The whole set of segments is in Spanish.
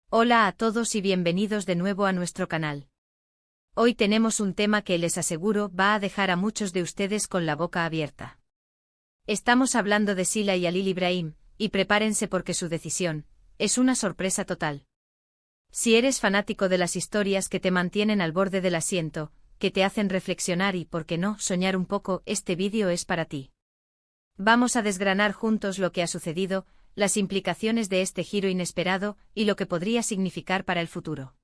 Hola a todos y bienvenidos de nuevo a nuestro canal. Hoy tenemos un tema que les aseguro va a dejar a muchos de ustedes con la boca abierta. Estamos hablando de Sila y Halil Ibrahim, y prepárense porque su decisión es una sorpresa total. Si eres fanático de las historias que te mantienen al borde del asiento, que te hacen reflexionar y, por qué no, soñar un poco, este vídeo es para ti. Vamos a desgranar juntos lo que ha sucedido, las implicaciones de este giro inesperado y lo que podría significar para el futuro.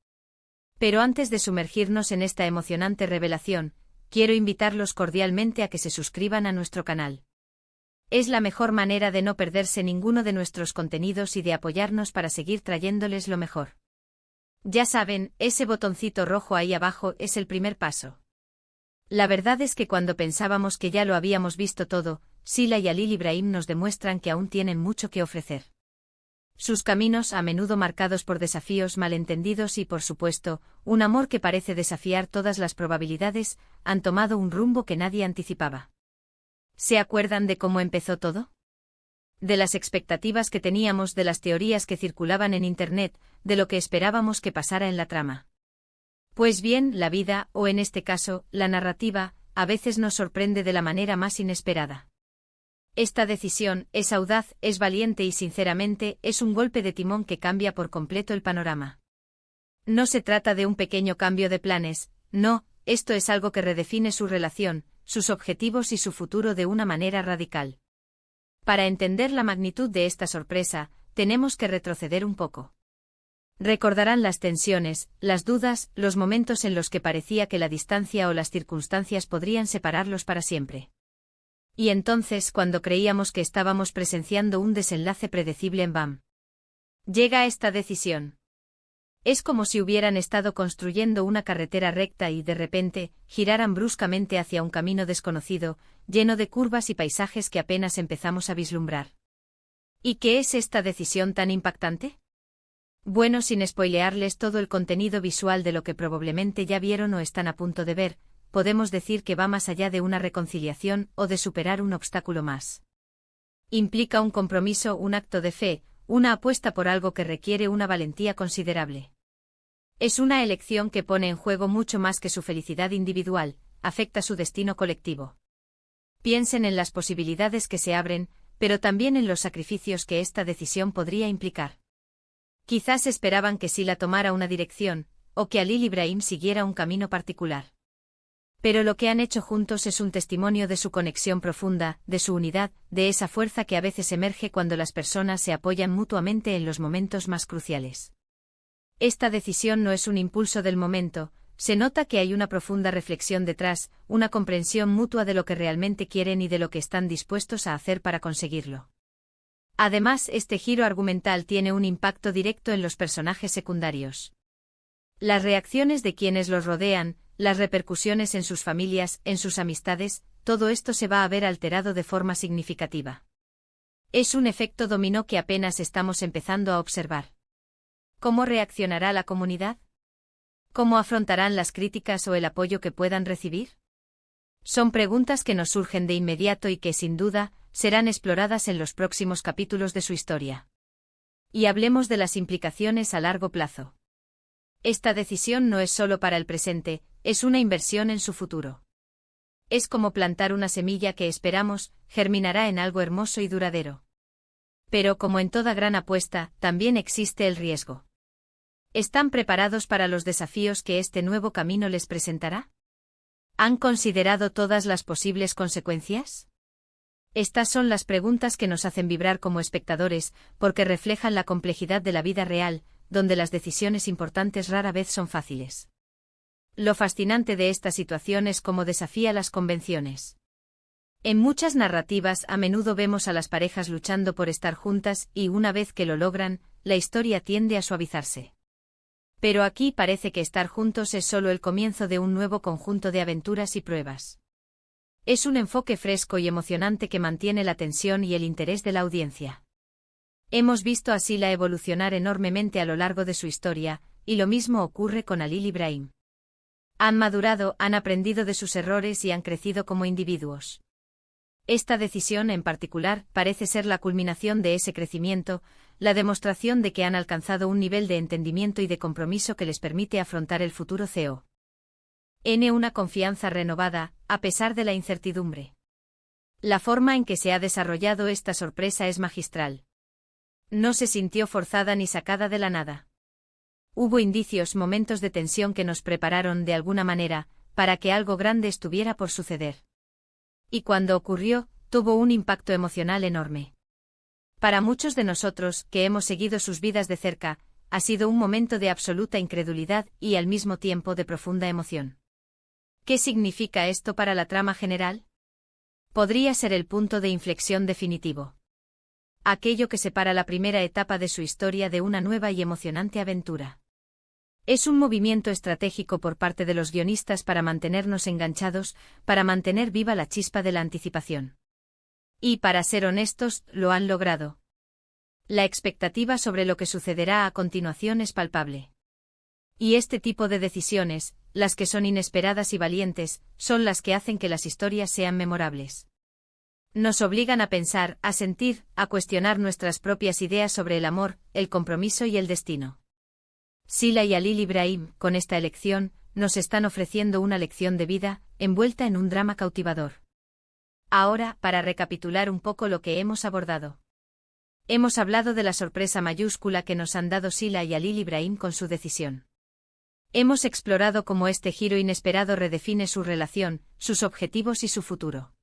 Pero antes de sumergirnos en esta emocionante revelación, quiero invitarlos cordialmente a que se suscriban a nuestro canal. Es la mejor manera de no perderse ninguno de nuestros contenidos y de apoyarnos para seguir trayéndoles lo mejor. Ya saben, ese botoncito rojo ahí abajo es el primer paso. La verdad es que cuando pensábamos que ya lo habíamos visto todo, Sila y Halil Ibrahim nos demuestran que aún tienen mucho que ofrecer. Sus caminos, a menudo marcados por desafíos malentendidos y, por supuesto, un amor que parece desafiar todas las probabilidades, han tomado un rumbo que nadie anticipaba. ¿Se acuerdan de cómo empezó todo? De las expectativas que teníamos, de las teorías que circulaban en Internet, de lo que esperábamos que pasara en la trama. Pues bien, la vida, o en este caso, la narrativa, a veces nos sorprende de la manera más inesperada. Esta decisión es audaz, es valiente y sinceramente es un golpe de timón que cambia por completo el panorama. No se trata de un pequeño cambio de planes, no, esto es algo que redefine su relación, sus objetivos y su futuro de una manera radical. Para entender la magnitud de esta sorpresa, tenemos que retroceder un poco. Recordarán las tensiones, las dudas, los momentos en los que parecía que la distancia o las circunstancias podrían separarlos para siempre. Y entonces, cuando creíamos que estábamos presenciando un desenlace predecible en BAM. Llega esta decisión. Es como si hubieran estado construyendo una carretera recta y, de repente, giraran bruscamente hacia un camino desconocido, lleno de curvas y paisajes que apenas empezamos a vislumbrar. ¿Y qué es esta decisión tan impactante? Bueno, sin spoilearles todo el contenido visual de lo que probablemente ya vieron o están a punto de ver, podemos decir que va más allá de una reconciliación o de superar un obstáculo más. Implica un compromiso, un acto de fe, una apuesta por algo que requiere una valentía considerable. Es una elección que pone en juego mucho más que su felicidad individual, afecta su destino colectivo. Piensen en las posibilidades que se abren, pero también en los sacrificios que esta decisión podría implicar. Quizás esperaban que Sila tomara una dirección, o que Halil Ibrahim siguiera un camino particular. Pero lo que han hecho juntos es un testimonio de su conexión profunda, de su unidad, de esa fuerza que a veces emerge cuando las personas se apoyan mutuamente en los momentos más cruciales. Esta decisión no es un impulso del momento, se nota que hay una profunda reflexión detrás, una comprensión mutua de lo que realmente quieren y de lo que están dispuestos a hacer para conseguirlo. Además, este giro argumental tiene un impacto directo en los personajes secundarios. Las reacciones de quienes los rodean, las repercusiones en sus familias, en sus amistades, todo esto se va a ver alterado de forma significativa. Es un efecto dominó que apenas estamos empezando a observar. ¿Cómo reaccionará la comunidad? ¿Cómo afrontarán las críticas o el apoyo que puedan recibir? Son preguntas que nos surgen de inmediato y que, sin duda, serán exploradas en los próximos capítulos de su historia. Y hablemos de las implicaciones a largo plazo. Esta decisión no es solo para el presente, es una inversión en su futuro. Es como plantar una semilla que esperamos, germinará en algo hermoso y duradero. Pero como en toda gran apuesta, también existe el riesgo. ¿Están preparados para los desafíos que este nuevo camino les presentará? ¿Han considerado todas las posibles consecuencias? Estas son las preguntas que nos hacen vibrar como espectadores, porque reflejan la complejidad de la vida real, donde las decisiones importantes rara vez son fáciles. Lo fascinante de esta situación es cómo desafía las convenciones. En muchas narrativas a menudo vemos a las parejas luchando por estar juntas y, una vez que lo logran, la historia tiende a suavizarse. Pero aquí parece que estar juntos es solo el comienzo de un nuevo conjunto de aventuras y pruebas. Es un enfoque fresco y emocionante que mantiene la tensión y el interés de la audiencia. Hemos visto a Sila evolucionar enormemente a lo largo de su historia, y lo mismo ocurre con Halil Ibrahim. Han madurado, han aprendido de sus errores y han crecido como individuos. Esta decisión en particular parece ser la culminación de ese crecimiento, la demostración de que han alcanzado un nivel de entendimiento y de compromiso que les permite afrontar el futuro CEO. Una confianza renovada, a pesar de la incertidumbre. La forma en que se ha desarrollado esta sorpresa es magistral. No se sintió forzada ni sacada de la nada. Hubo indicios, momentos de tensión que nos prepararon de alguna manera, para que algo grande estuviera por suceder. Y cuando ocurrió, tuvo un impacto emocional enorme. Para muchos de nosotros, que hemos seguido sus vidas de cerca, ha sido un momento de absoluta incredulidad y al mismo tiempo de profunda emoción. ¿Qué significa esto para la trama general? Podría ser el punto de inflexión definitivo. Aquello que separa la primera etapa de su historia de una nueva y emocionante aventura. Es un movimiento estratégico por parte de los guionistas para mantenernos enganchados, para mantener viva la chispa de la anticipación. Y para ser honestos, lo han logrado. La expectativa sobre lo que sucederá a continuación es palpable. Y este tipo de decisiones, las que son inesperadas y valientes, son las que hacen que las historias sean memorables. Nos obligan a pensar, a sentir, a cuestionar nuestras propias ideas sobre el amor, el compromiso y el destino. Sila y Halil Ibrahim, con esta elección, nos están ofreciendo una lección de vida, envuelta en un drama cautivador. Ahora, para recapitular un poco lo que hemos abordado. Hemos hablado de la sorpresa mayúscula que nos han dado Sila y Halil Ibrahim con su decisión. Hemos explorado cómo este giro inesperado redefine su relación, sus objetivos y su futuro.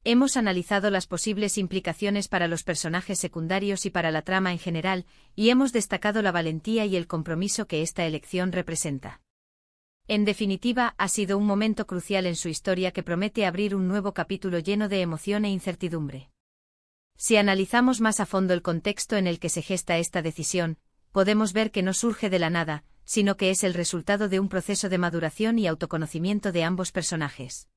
Hemos analizado las posibles implicaciones para los personajes secundarios y para la trama en general, y hemos destacado la valentía y el compromiso que esta elección representa. En definitiva, ha sido un momento crucial en su historia que promete abrir un nuevo capítulo lleno de emoción e incertidumbre. Si analizamos más a fondo el contexto en el que se gesta esta decisión, podemos ver que no surge de la nada, sino que es el resultado de un proceso de maduración y autoconocimiento de ambos personajes.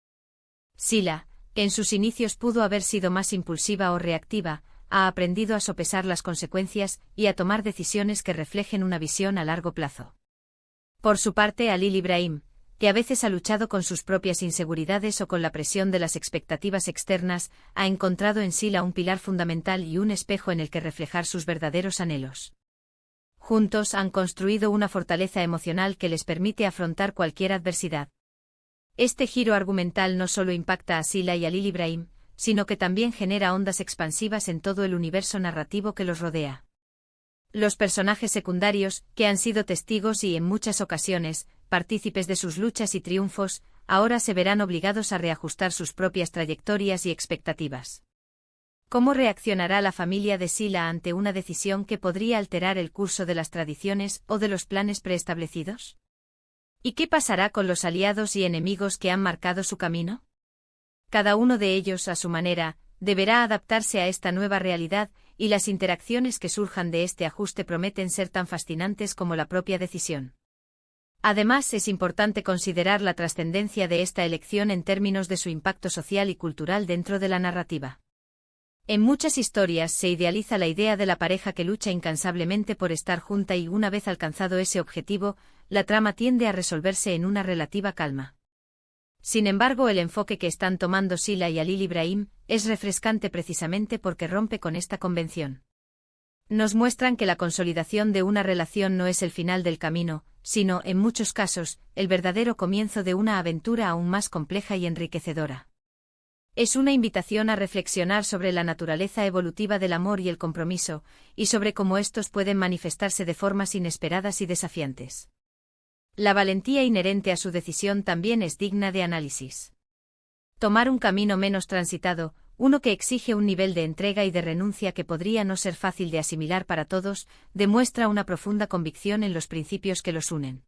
Sila, que en sus inicios pudo haber sido más impulsiva o reactiva, ha aprendido a sopesar las consecuencias y a tomar decisiones que reflejen una visión a largo plazo. Por su parte, Halil Ibrahim, que a veces ha luchado con sus propias inseguridades o con la presión de las expectativas externas, ha encontrado en Sila un pilar fundamental y un espejo en el que reflejar sus verdaderos anhelos. Juntos han construido una fortaleza emocional que les permite afrontar cualquier adversidad. Este giro argumental no solo impacta a Sila y Halil Ibrahim, sino que también genera ondas expansivas en todo el universo narrativo que los rodea. Los personajes secundarios, que han sido testigos y en muchas ocasiones, partícipes de sus luchas y triunfos, ahora se verán obligados a reajustar sus propias trayectorias y expectativas. ¿Cómo reaccionará la familia de Sila ante una decisión que podría alterar el curso de las tradiciones o de los planes preestablecidos? ¿Y qué pasará con los aliados y enemigos que han marcado su camino? Cada uno de ellos, a su manera, deberá adaptarse a esta nueva realidad, y las interacciones que surjan de este ajuste prometen ser tan fascinantes como la propia decisión. Además, es importante considerar la trascendencia de esta elección en términos de su impacto social y cultural dentro de la narrativa. En muchas historias se idealiza la idea de la pareja que lucha incansablemente por estar junta y una vez alcanzado ese objetivo, la trama tiende a resolverse en una relativa calma. Sin embargo, el enfoque que están tomando Sila y Halil Ibrahim es refrescante precisamente porque rompe con esta convención. Nos muestran que la consolidación de una relación no es el final del camino, sino, en muchos casos, el verdadero comienzo de una aventura aún más compleja y enriquecedora. Es una invitación a reflexionar sobre la naturaleza evolutiva del amor y el compromiso, y sobre cómo estos pueden manifestarse de formas inesperadas y desafiantes. La valentía inherente a su decisión también es digna de análisis. Tomar un camino menos transitado, uno que exige un nivel de entrega y de renuncia que podría no ser fácil de asimilar para todos, demuestra una profunda convicción en los principios que los unen.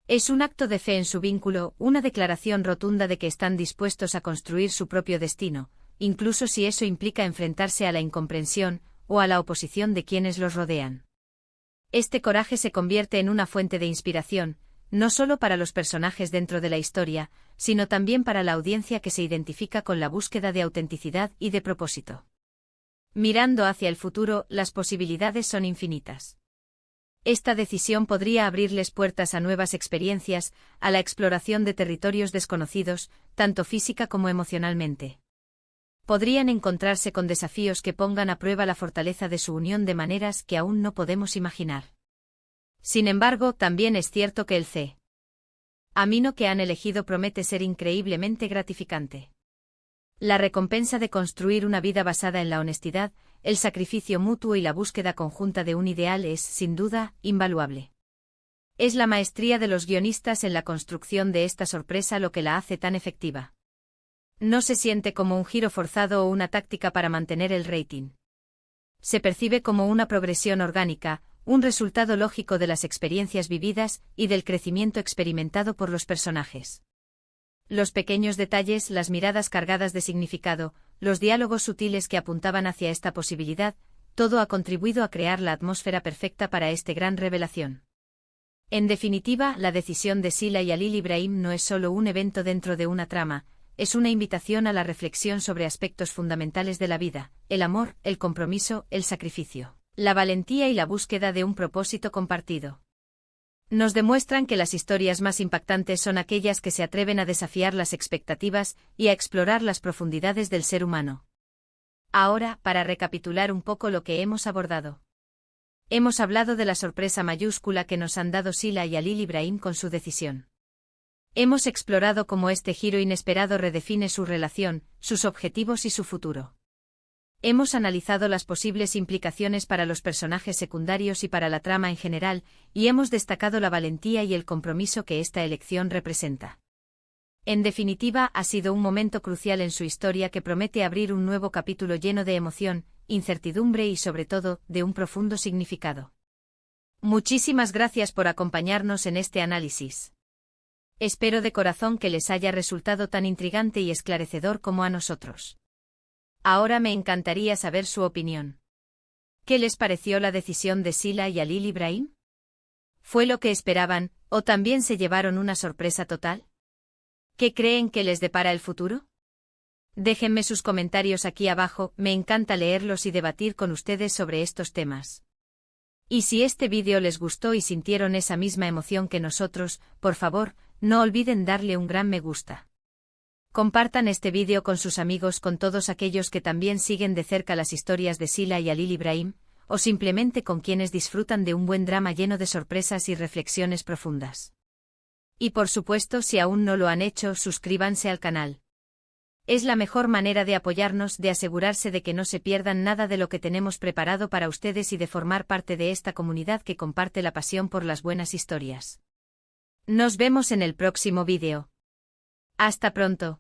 Es un acto de fe en su vínculo, una declaración rotunda de que están dispuestos a construir su propio destino, incluso si eso implica enfrentarse a la incomprensión o a la oposición de quienes los rodean. Este coraje se convierte en una fuente de inspiración, no solo para los personajes dentro de la historia, sino también para la audiencia que se identifica con la búsqueda de autenticidad y de propósito. Mirando hacia el futuro, las posibilidades son infinitas. Esta decisión podría abrirles puertas a nuevas experiencias, a la exploración de territorios desconocidos, tanto física como emocionalmente. Podrían encontrarse con desafíos que pongan a prueba la fortaleza de su unión de maneras que aún no podemos imaginar. Sin embargo, también es cierto que el camino que han elegido promete ser increíblemente gratificante. La recompensa de construir una vida basada en la honestidad, el sacrificio mutuo y la búsqueda conjunta de un ideal es, sin duda, invaluable. Es la maestría de los guionistas en la construcción de esta sorpresa lo que la hace tan efectiva. No se siente como un giro forzado o una táctica para mantener el rating. Se percibe como una progresión orgánica, un resultado lógico de las experiencias vividas y del crecimiento experimentado por los personajes. Los pequeños detalles, las miradas cargadas de significado, los diálogos sutiles que apuntaban hacia esta posibilidad, todo ha contribuido a crear la atmósfera perfecta para esta gran revelación. En definitiva, la decisión de Sila y Halil Ibrahim no es solo un evento dentro de una trama, es una invitación a la reflexión sobre aspectos fundamentales de la vida, el amor, el compromiso, el sacrificio, la valentía y la búsqueda de un propósito compartido. Nos demuestran que las historias más impactantes son aquellas que se atreven a desafiar las expectativas y a explorar las profundidades del ser humano. Ahora, para recapitular un poco lo que hemos abordado. Hemos hablado de la sorpresa mayúscula que nos han dado Sila y Halil Ibrahim con su decisión. Hemos explorado cómo este giro inesperado redefine su relación, sus objetivos y su futuro. Hemos analizado las posibles implicaciones para los personajes secundarios y para la trama en general, y hemos destacado la valentía y el compromiso que esta elección representa. En definitiva, ha sido un momento crucial en su historia que promete abrir un nuevo capítulo lleno de emoción, incertidumbre y sobre todo, de un profundo significado. Muchísimas gracias por acompañarnos en este análisis. Espero de corazón que les haya resultado tan intrigante y esclarecedor como a nosotros. Ahora me encantaría saber su opinión. ¿Qué les pareció la decisión de Sila y Halil Ibrahim? ¿Fue lo que esperaban, o también se llevaron una sorpresa total? ¿Qué creen que les depara el futuro? Déjenme sus comentarios aquí abajo, me encanta leerlos y debatir con ustedes sobre estos temas. Y si este vídeo les gustó y sintieron esa misma emoción que nosotros, por favor, no olviden darle un gran me gusta. Compartan este vídeo con sus amigos, con todos aquellos que también siguen de cerca las historias de Sila y Halil Ibrahim, o simplemente con quienes disfrutan de un buen drama lleno de sorpresas y reflexiones profundas. Y por supuesto, si aún no lo han hecho, suscríbanse al canal. Es la mejor manera de apoyarnos, de asegurarse de que no se pierdan nada de lo que tenemos preparado para ustedes y de formar parte de esta comunidad que comparte la pasión por las buenas historias. Nos vemos en el próximo vídeo. Hasta pronto.